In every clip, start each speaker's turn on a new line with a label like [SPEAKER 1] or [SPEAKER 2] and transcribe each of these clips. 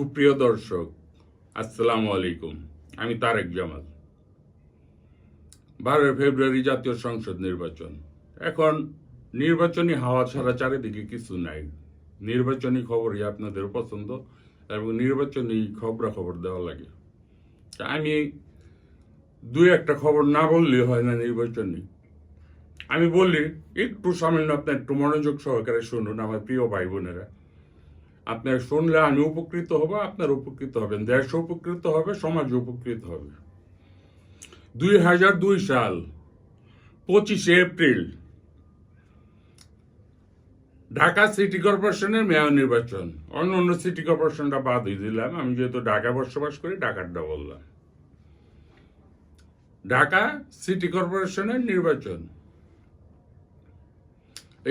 [SPEAKER 1] সুপ্রিয় দর্শক, আসসালামু আলাইকুম। আমি তারেক জামাল। 12 ফেব্রুয়ারি জাতীয় সংসদ নির্বাচন। এখন নির্বাচনী হাওয়া ছাড়া চারিদিকে কিছু নাই। নির্বাচনী খবরই আপনাদের পছন্দ এবং নির্বাচনী খবরাখবর দেওয়া লাগে। আমি দুই একটা খবর না বললে হয় না নির্বাচনী। আমি বলি একটু সামান্য আপনি একটু মনোযোগ সহকারে শুনুন আমার প্রিয় ভাই বোনেরা। আপনার শুনলে আমি উপকৃত হব, আপনার উপকৃত হবেন, দেশ উপকৃত হবে, সমাজ উপকৃত হবে। 2002 সাল 25 এপ্রিল ঢাকা সিটি কর্পোরেশনের মেয়র নির্বাচন। অন্য সিটি কর্পোরেশনটা বাদ দিয়ে দিলাম, আমি যেহেতু ঢাকা বসবাস করি ঢাকারটা বললাম। ঢাকা সিটি কর্পোরেশনের নির্বাচন।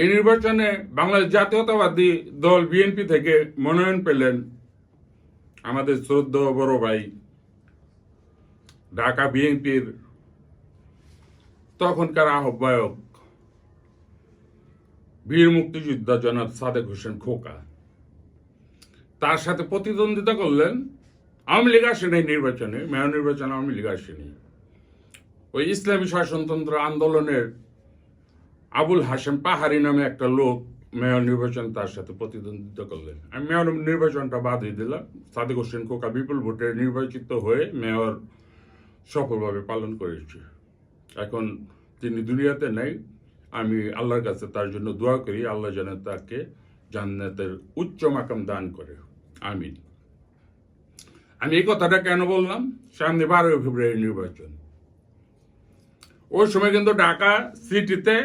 [SPEAKER 1] এই নির্বাচনে বাংলাদেশ জাতীয়তাবাদী দল বিএনপি থেকে মনোনয়ন পেলেন আমাদের শ্রদ্ধেয় বড় ভাই ঢাকা বিএনপির তখনকার আহ্বায়ক বীর মুক্তিযোদ্ধা জনাব সাদেক হোসেন খোকা। তার সাথে প্রতিদ্বন্দ্বিতা করলেন, আওয়ামী লীগ আসেনি নির্বাচনে, মেয়র নির্বাচনে আওয়ামী লীগ আসেনি, ওই ইসলামী শাসনতন্ত্র আন্দোলনের আবুল হাশেম পাহাড়ি নামে একটা লোক মেয়র নির্বাচন তার সাথে প্রতিদ্বন্দ্বিতা করলেন। আমি মেয়র নির্বাচনটা বাদ দিয়ে দিলাম। সাদেক হোসেন খোকা বিপুল ভোটে নির্বাচিত হয়ে মেয়র সফলভাবে পালন করেছে। এখন তিনি দুনিয়াতে নেই। আমি আল্লাহর কাছে তার জন্য দোয়া করি, আল্লাহ যেন তাকে জান্নাতের উচ্চ মাকাম দান করে, আমিন। আমি এই কথাটা কেন বললাম? সামনে 12 ফেব্রুয়ারি নির্বাচন। ওই সময় কিন্তু ঢাকা সিটিতে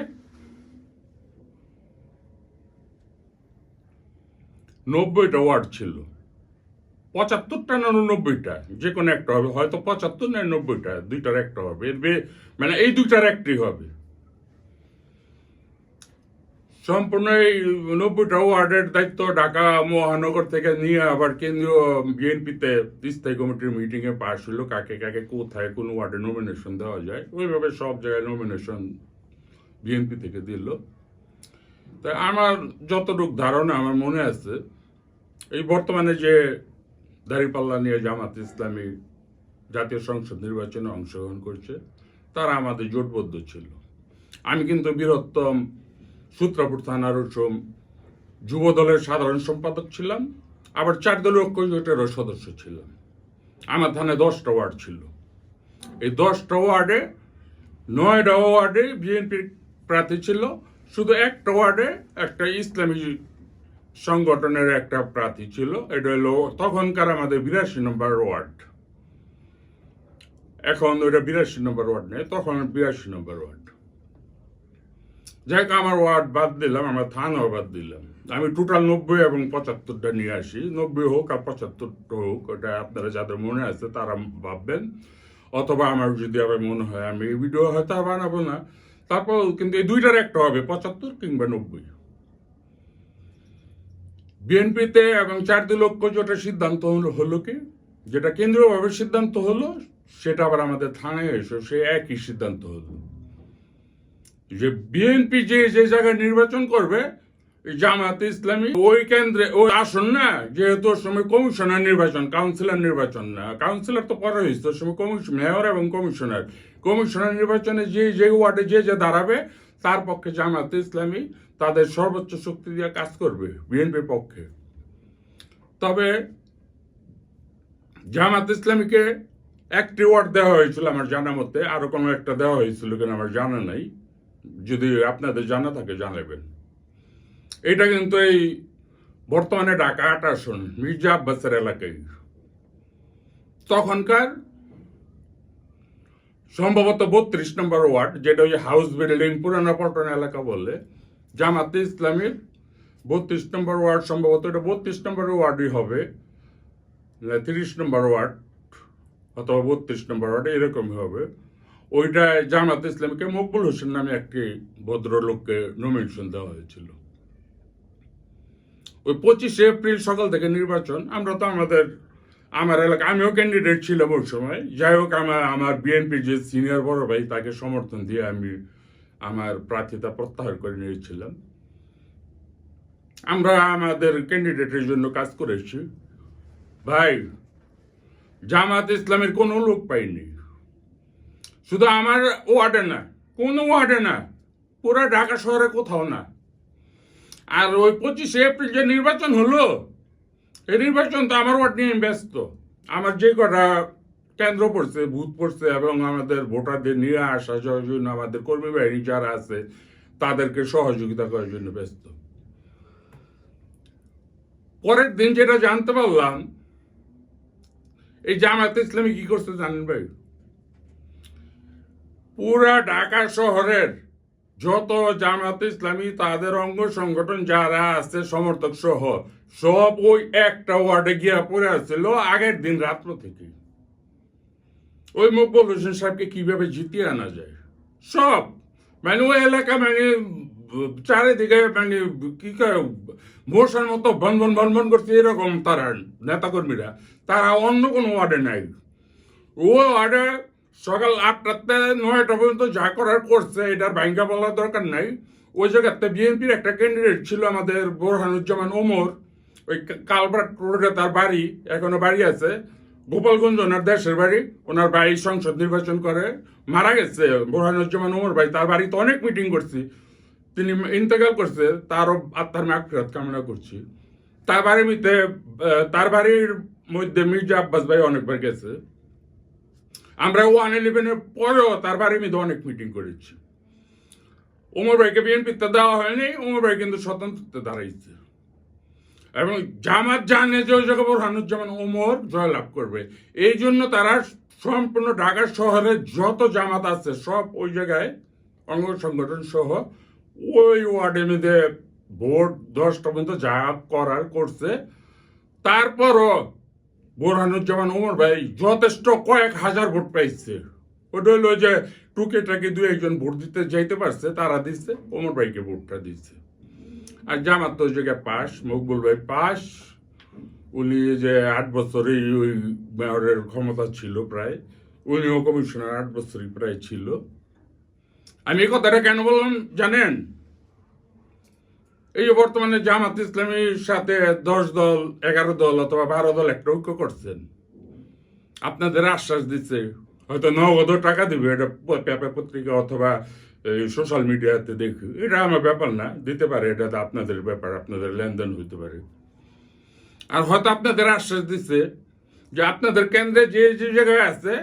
[SPEAKER 1] 90টা ওয়ার্ড ছিল। 75টা না 90টা, যে কোনো একটা হবে, হয়তো 75 না 90টা, দুইটার একটা হবে। মানে এই দুইটার একটি হবে। সম্পূর্ণ এই 90টা ওয়ার্ডের দায়িত্ব ঢাকা মহানগর থেকে নিয়ে আবার কেন্দ্রীয় বিএনপিতে স্থায়ী কমিটির মিটিংয়ে পাশ হলো কাকে কাকে কোথায় কোন ওয়ার্ডে নমিনেশন দেওয়া যায়। ওইভাবে সব জায়গায় নমিনেশন বিএনপি থেকে দিল। তাই আমার যতটুকু ধারণা আমার মনে আছে, এই বর্তমানে যে দাঁড়িপাল্লা নিয়ে জামাত ইসলামী জাতীয় সংসদ নির্বাচনে অংশগ্রহণ করছে তারা আমাদের জোটবদ্ধ ছিল। আমি কিন্তু বৃহত্তম সূত্রাপুর থানার যুব দলের সাধারণ সম্পাদক ছিলাম, আবার 4 দলীয় ঐক্য জোটেরও সদস্য ছিলাম। আমার থানায় 10টা ওয়ার্ড ছিল। এই 10টা ওয়ার্ডে 9টা ওয়ার্ডে বিএনপির প্রার্থী ছিল, শুধু একটা ওয়ার্ডে একটা ইসলামী সংগঠনের একটা প্রার্থী ছিল। এটা হলো তখনকার আমাদের 82 নম্বর ওয়ার্ড। এখন ওইটা 82 নম্বর ওয়ার্ড নেই, তখন 82 নম্বর ওয়ার্ড। যাই হোক, আমার ওয়ার্ড বাদ দিলাম, আমার থানাও বাদ দিলাম। আমি টোটাল 90 এবং 75টা নিয়ে আসি। 90 হোক আর 75টা হোক, ওটা আপনারা যাদের মনে আছে তারা ভাববেন, অথবা আমার যদি আবার মনে হয় আমি এই ভিডিও হয়তো বানাবো না, তারপর কিন্তু এই দুইটার একটা হবে, 75 কিংবা 90। বিএনপিতে এবং 4 দলীয় ঐক্য জোটের সিদ্ধান্ত হলো কি, যেটা কেন্দ্রীয়ভাবে সিদ্ধান্ত হলো সেটা আবার আমাদের থানায় এসে সে একই সিদ্ধান্ত হলো যে বিএনপি যে যে জায়গায় নির্বাচন করবে, জামায়াতে ইসলামী ওই কেন্দ্রে ওই আসন না, যেহেতু ওর সময় কমিশনার নির্বাচন, কাউন্সিলর নির্বাচন না, কাউন্সিলর তো পরে হয়েছে, ওর সময় মেয়র এবং কমিশনার নির্বাচনে যে যে ওয়ার্ডে যে যে দাঁড়াবে তার পক্ষে জামায়াতে ইসলামী তাদের সর্বোচ্চ শক্তি দিয়ে কাজ করবে বিএনপির পক্ষে। তবে জামায়াত ইসলামীকে একটি ওয়ার্ড দেওয়া হয়েছিল আমার জানা মতে, আরো কোনো একটা দেওয়া হয়েছিল কিনা আমার জানা নাই, যদি আপনাদের জানা থাকে জানাবেন। এটা কিন্তু এই বর্তমানে ঢাকা 8 আসন মির্জা আব্বাসের এলাকায়। তখনকার সম্ভবত 32 নম্বর ওয়ার্ড, যেটা ওই হাউস বিল্ডিং পুরানা পল্টন এলাকা বলে, জামাতে ইসলামীর 32 নম্বর ওয়ার্ড, সম্ভবত এটা 32 নম্বর ওয়ার্ডই হবে, 30 নম্বর ওয়ার্ড অথবা 32 নম্বর ওয়ার্ড এরকমই হবে। ওইটায় জামাত ইসলামীকে মকবুল হোসেন নামে একটি ভদ্রলোককে নমিনেশন দেওয়া হয়েছিল। ওই 25 এপ্রিল সকাল থেকে নির্বাচন। আমরা তো আমার এলাকা, আমিও ক্যান্ডিডেট ছিলাম ওই সময়। যাই হোক, আমার বিএনপির যে সিনিয়র বড় ভাই তাকে সমর্থন দিয়ে আমি আমার প্রার্থিতা প্রত্যাহার করে নিয়েছিলাম। আমরা আমাদের ক্যান্ডিডেটের জন্য কাজ করেছি। 25 ভাই, জামাত ইসলামের কোনো লোক পাইনি, শুধু আমার ওয়ার্ডে না, কোনো ওয়ার্ডে না, পুরো ঢাকা শহরে কোথাও না। আর ওই 25শে এপ্রিল যে নির্বাচন হলো, এই নির্বাচন তো আমার ওয়ার্ড নিয়ে ব্যস্ত। আমার যে কটা কেন্দ্র পড়ছে, বুথ পড়ছে, এবং আমাদের ভোটারদের নিয়ে আসা যাওয়ার জন্য আমাদের কর্মী বাহিনী যারা আছে তাদেরকে সহযোগিতা করার জন্য ব্যস্ত। পরের দিন যেটা জানতে পারলাম, এই জামায়াতে ইসলামী কি করছে জানেন ভাই? পুরা ঢাকা শহরের যত জামায়াতে ইসলামী তাদের অঙ্গ সংগঠন যারা আছে সমর্থক সহ সব ওই একটা ওয়ার্ডে গিয়া পড়ে আসছিল আগের দিন রাত্র থেকে। ওই মকবুল হোসেন সাহেবকে কিভাবে জিতিয়ে আনা যায়, সব মানে ওই এলাকা মানে চারিদিকে মানে কি মশার মতো বনবন বনবন করছে এরকম তারা নেতাকর্মীরা, তারা অন্য কোনো ওয়ার্ডে নাই। ও ওয়ার্ডে সকাল 8টা 9টা পর্যন্ত যা করার করছে, এটার ভাঙ্গা বলার দরকার নাই। ওই জায়গাতে বিএনপির একটা ক্যান্ডিডেট ছিল আমাদের বোরহানুজ্জামান ওমর, ওই কালভার্ট রোডে তার বাড়ি, এখনো বাড়ি আছে, গোপালগঞ্জ ওনার দেশের বাড়ি। ওনার বাড়ি সংসদ নির্বাচন করে মারা গেছে বোরহানুজ্জামান ওমর ভাই, তার বাড়িতে অনেক মিটিং করছি, তিনি ইন্তেকাল করছে, তারও আত্মার মাগফিরাত কামনা করছি। তার বাড়ির মধ্যে মির্জা আব্বাস ভাই অনেকবার গেছে। আমরা 111-এর পরেও তার বাড়ির মধ্যে অনেক মিটিং করেছি। ওমর ভাইকে বিএনপিতে দেওয়া হয়নি, ওমর ভাই কিন্তু স্বতন্ত্রতে দাঁড়াইছে, এবং জামাত জানে যে ওই জায়গায় বোরহানুজ্জামান ওমর জয়লাভ করবে। এই জন্য তারা সম্পূর্ণ ঢাকা শহরের যত জামাত আছে সব ওই জায়গায় অঙ্গ সংগঠন সহ ওই ওয়ার্ডের মধ্যে ভোট 10টা পর্যন্ত যা করার করছে। তারপরও বোরহানুজ্জামান ওমর ভাই যথেষ্ট কয়েক হাজার ভোট পাইছে। ওটা হলো যে টুকে টাকে 2-1 ভোট দিতে যাইতে পারছে, তারা দিচ্ছে, ওমর ভাইকে ভোটটা দিচ্ছে। আর জামাত তো ওই জায়গায় পাস, মকবুল ভাই পাস। উনি যে 8 বছরই ওই মেয়রের ক্ষমতা ছিল প্রায়, উনিও কমিশনার 8 বছরই প্রায় ছিল। আমি এই কথাটা কেন বললাম জানেন? এই যে বর্তমানে জামাত ইসলামীর সাথে 10 দল 11 দল অথবা 12 দল একটা ঐক্য করছেন, আপনাদের আশ্বাস দিচ্ছে হয়তো নগদ টাকা দিবে, এটা পেপার পত্রিকা অথবা সোশ্যাল মিডিয়াতে দেখি, এটা আমার ব্যাপার না, দিতে পারে, এটা আপনাদের ব্যাপার, আপনাদের লেনদেন হইতে পারে। আর হয়তো আপনাদের আশ্বাস দিচ্ছে যে আপনাদের কেন্দ্রে যে যে জায়গায় আছে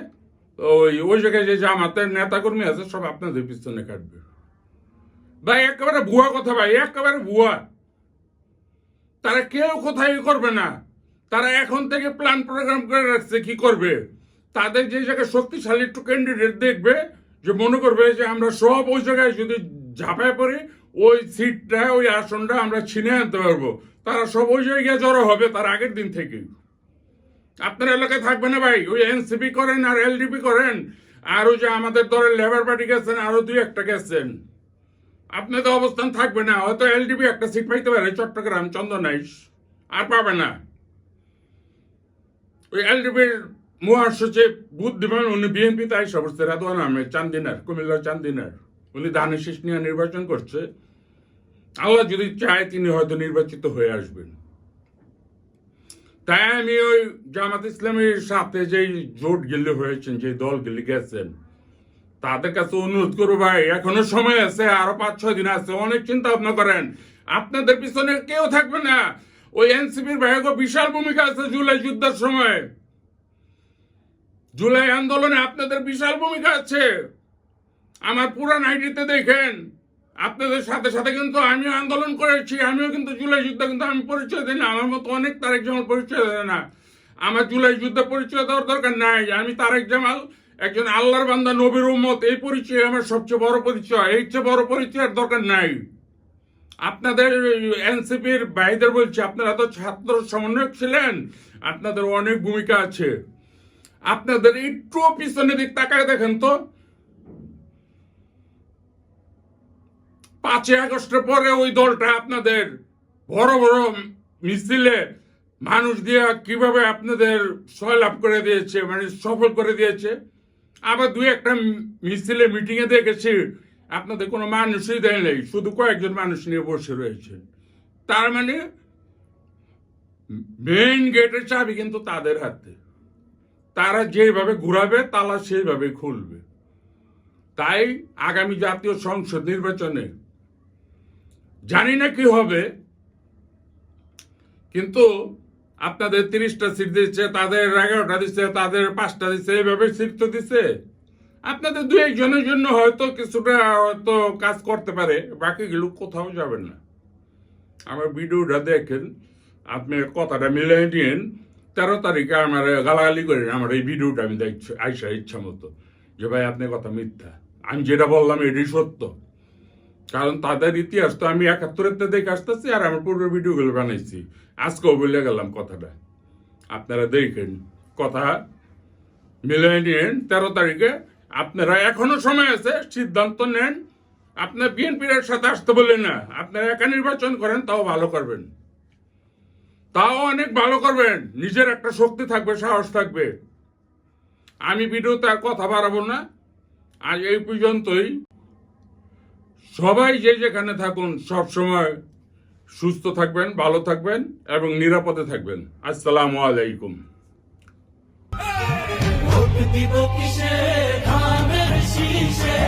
[SPEAKER 1] ওই জায়গায় যে জামাতের নেতাকর্মী আছে সব আপনাদের পিছনে কাটবে। ভাই একেবারে ভুয়া কথা, ভাই একেবারে ভুয়া। তারা কেউ কোথায় করবে না, তারা এখন থেকে প্ল্যান প্রোগ্রাম করে রাখছে কি করবে। তাদের যে জায়গায় শক্তিশালী একটু ক্যান্ডিডেট দেখবে, যে মনে করবে যে আমরা সব ওই জায়গায় যদি ঝাঁপায় পড়ি ওই সিটটা ওই আসনটা আমরা ছিনে আনতে পারবো, তারা সব ওই জায়গায় জড়ো হবে তার আগের দিন থেকেই। আপনার এলাকায় থাকবে না ভাই, ওই এনসিপি করেন আর এলডিপি করেন, আর ওই যে আমাদের দলের লেবার পার্টি গেছেন, আরো 2-1টা গেছেন, আপনাদের অবস্থান থাকবে না। হয়তো এলডিপি একটা সিট পাইতে পারে চট্টগ্রাম চন্দনাইশ, আর পাবে না। ওই এলডিপির মহাসচিব বুদ্ধিমান, উনি বিএনপিতে আইসা পড়ছে, রাদওয়ান আহমেদ চান্দিনার, কুমিল্লার চান্দিনার, উনি ধানের শীষ নিয়ে নির্বাচন করছে। আল্লাহ যদি চায় তিনি হয়তো নির্বাচিত হয়ে আসবেন। তাই আমি ওই জামাত ইসলামীর সাথে যেই জোট গিলে হয়েছেন, যে দল গিলে গেছেন, তাদের কাছে অনুরোধ করবো ভাই, এখনো সময় আছে, আরো 5-6 দিন আছে, অনেক চিন্তা ভাবনা করেন। আপনাদের পিছনে কেউ থাকবে না। ওই এনসিপির ভাইগো বিশাল ভূমিকা আছে জুলাই যুদ্ধের সময়, জুলাই আন্দোলনে আপনাদের বিশাল ভূমিকা আছে। আমার পুরান আইডিতে দেখেন, আপনাদের সাথে সাথে কিন্তু আমিও আন্দোলন করেছি, আমিও কিন্তু জুলাই যুদ্ধ কিন্তু আমি পরিচয় দিই না, আমার মতো অনেক তারেক জামাল পরিচয় দেয় না। আমার জুলাই যুদ্ধে পরিচয় দেওয়ার দরকার নাই। আমি তারেক জামাল একজন আল্লাহর বান্দা, নবীর উম্মত, এই পরিচয় আমার সবচেয়ে বড় পরিচয়, এর চেয়ে বড় পরিচয়ের দরকার নাই। আপনাদের এনসিপির ভাইদের বলছি, আপনারা তো ছাত্র সমন্বয়ক ছিলেন, আপনাদের অনেক ভূমিকা আছে। আপনাদের একটু পিছনে দিক তাকায় দেখেন তো, 5 আগস্টের পরে ওই দলটা আপনাদের বড় বড় মিছিলে মানুষ দিয়ে কিভাবে আপনাদের সয়লাভ করে দিয়েছে, মানে সফল করে দিয়েছে। আবার 2-1টা মিছিলে মিটিংয়ে দেখেছি আপনাদের কোনো মানুষই দেয় নেই, শুধু কয়েকজন মানুষ নিয়ে বসে রয়েছে। তার মানে মেইন গেটের চাবি কিন্তু তাদের হাতে, তারা যেভাবে ঘুরাবে তালা সেইভাবে খুলবে। তাই আগামী জাতীয় সংসদ নির্বাচনে জানি না কি হবে, কিন্তু আপনাদের 30টা সিট দিচ্ছে, তাদের 11টা দিচ্ছে, তাদের 5টা দিচ্ছে, এইভাবে সিট তো দিচ্ছে। আপনাদের 2-1 জনের জন্য হয়তো কিছুটা হয়তো কাজ করতে পারে, বাকিগুলো কোথাও যাবেন না। আমার ভিডিওটা দেখেন, আপনি কথাটা মিলিয়ে নিন। 13 তারিখে আমার গালাগালি করেন আমার এই ভিডিওটা আমি দেখছি আইসা ইচ্ছা মতো, যে ভাই আপনার কথা মিথ্যা, আমি যেটা বললাম এটাই সত্য। কারণ তাদের ইতিহাস তো আমি 71-তে দেখে আসতেছি, আর আমার পূর্বের ভিডিওগুলো বানাইছি, আজকেও বলে গেলাম কথাটা। আপনারা দেখেন, কথা মিলিয়ে নিন। 13 তারিখে আপনারা এখনো সময় আছে, সিদ্ধান্ত নেন। আপনার বিএনপির সাথে আসতে বললেন না, আপনারা একা নির্বাচন করেন, তাও ভালো করবেন, তাও অনেক ভালো করবেন। নিজের একটা শক্তি থাকবে, সাহস থাকবে। আমি ভিডিওতে আর কথা বাড়াবো না, আজ এই পর্যন্তই। সবাই যে যেখানে থাকুন সব সময় সুস্থ থাকবেন, ভালো থাকবেন এবং নিরাপদে থাকবেন। আসসালামু আলাইকুম।
[SPEAKER 2] ভোট দিব কিসে, ঘামের শীষে।